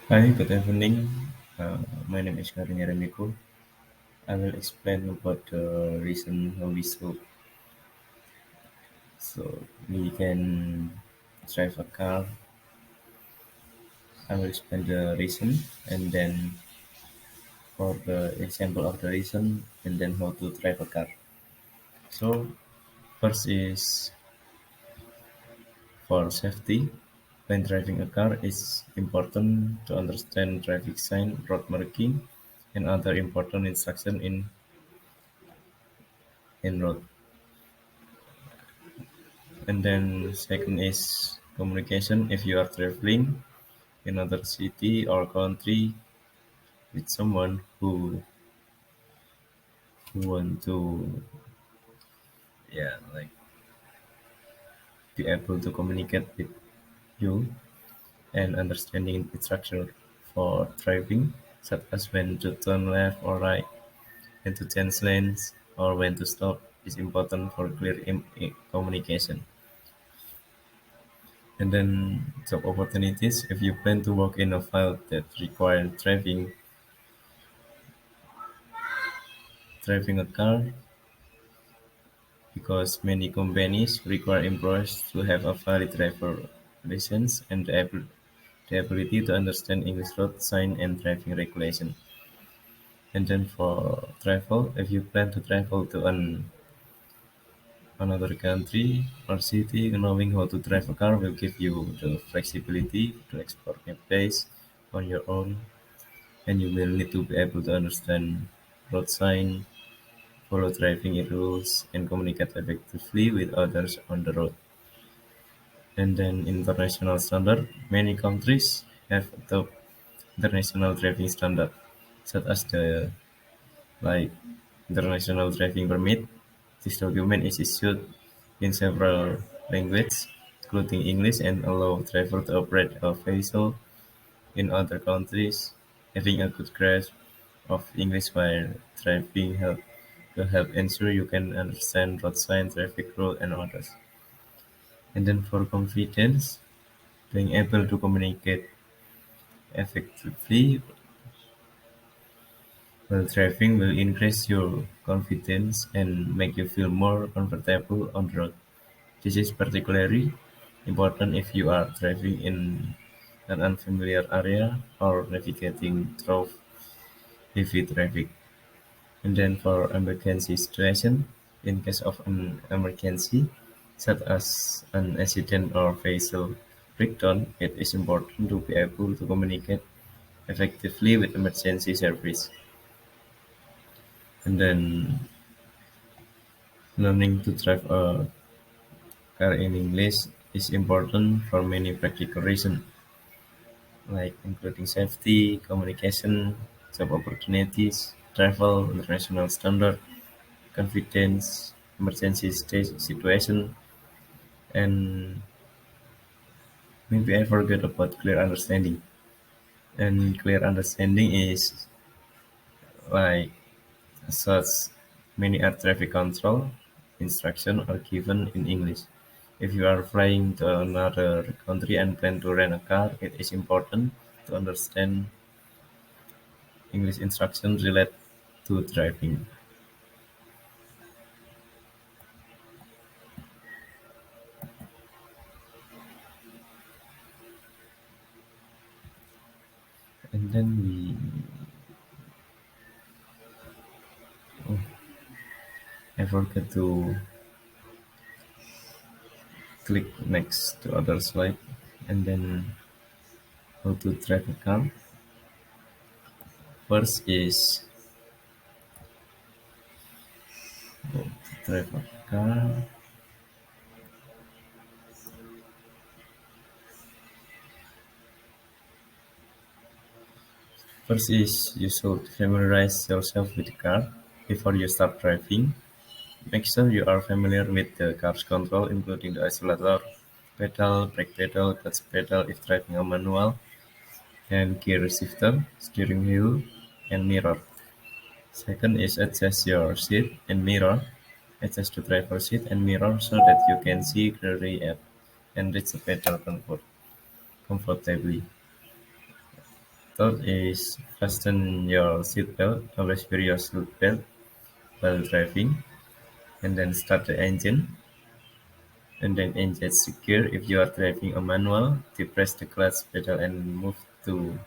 Hi, good evening. My name is Karnen. I will explain about the reason how we can drive a car. I will explain the reason and then for the example of the reason and then how to drive a car. So first is for safety. When driving a car, it's important to understand traffic sign, road marking, and other important instruction in road. And then second is communication. If you are traveling in another city or country with someone who want to like be able to communicate with you and understanding instruction for driving, such as when to turn left or right, when to change lanes, or when to stop, is important for clear communication. And then job opportunities. If you plan to work in a field that requires driving a car, because many companies require employees to have a valid driver license and the ability to understand English road sign and driving regulation. And then for travel, if you plan to travel to another country or city, knowing how to drive a car will give you the flexibility to explore a place on your own, and you will need to be able to understand road sign, follow driving rules, and communicate effectively with others on the road. And then international standard. Many countries have adopted international driving standard, such as the like international driving permit. This document is issued in several languages, including English, and allow driver to operate a vehicle in other countries. Having a good grasp of English while driving help ensure you can understand road signs, traffic rules, and others. And then for confidence, being able to communicate effectively while driving will increase your confidence and make you feel more comfortable on the road. This is particularly important if you are driving in an unfamiliar area or navigating through heavy traffic. And then for emergency situation, in case of an emergency, such as an accident or vehicle breakdown, it is important to be able to communicate effectively with emergency service. And then learning to drive a car in English is important for many practical reasons, like including safety, communication, job opportunities, travel, international standard, confidence, emergency situation, and maybe I forget about clear understanding. And clear understanding is like such many air traffic control instructions are given in English. If you are flying to another country and plan to rent a car, it is important to understand English instructions related to driving. And then oh, I forget to click next to other slide, and then how to drive a car. First is how to drive a car. First is you should familiarize yourself with the car before you start driving. Make sure you are familiar with the car's control, including the accelerator, pedal, brake pedal, clutch pedal if driving a manual, and gear shifter, steering wheel, and mirror. Second is adjust your seat and mirror. Adjust the driver seat and mirror so that you can see clearly and reach the pedal comfortably. Third is fasten your seatbelt. Always wear your seatbelt while driving, and then start the engine, and then engine secure. If you are driving a manual, depress the clutch pedal and move to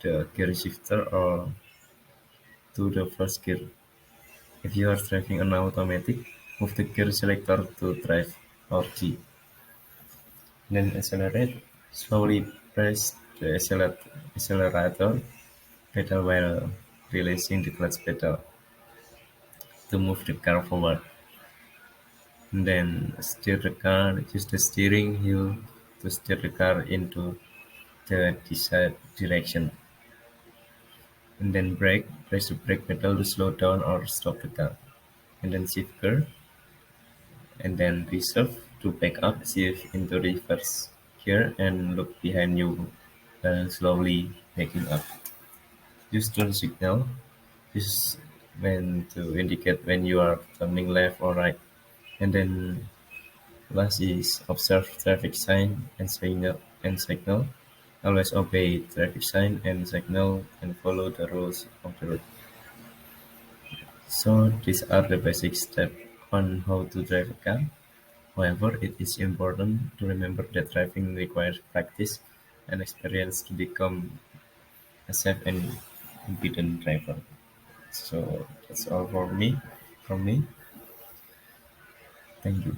the gear shifter or to the first gear. If you are driving an automatic, move the gear selector to drive or G. Then accelerate. Slowly press the accelerator pedal while releasing the clutch pedal to move the car forward. And then steer the car, use the steering wheel to steer the car into the desired direction. And then brake, press the brake pedal to slow down or stop the car. And then shift gear, and then reserve to back up, shift into reverse gear and look behind you slowly backing up. Use turn signal, use when to indicate when you are turning left or right. And then last is observe traffic sign and signal. Always obey traffic sign and signal and follow the rules of the road. So these are the basic steps on how to drive a car. However, it is important to remember that driving requires practice and experience to become a safe and competent driver. So that's all for me. From me, thank you.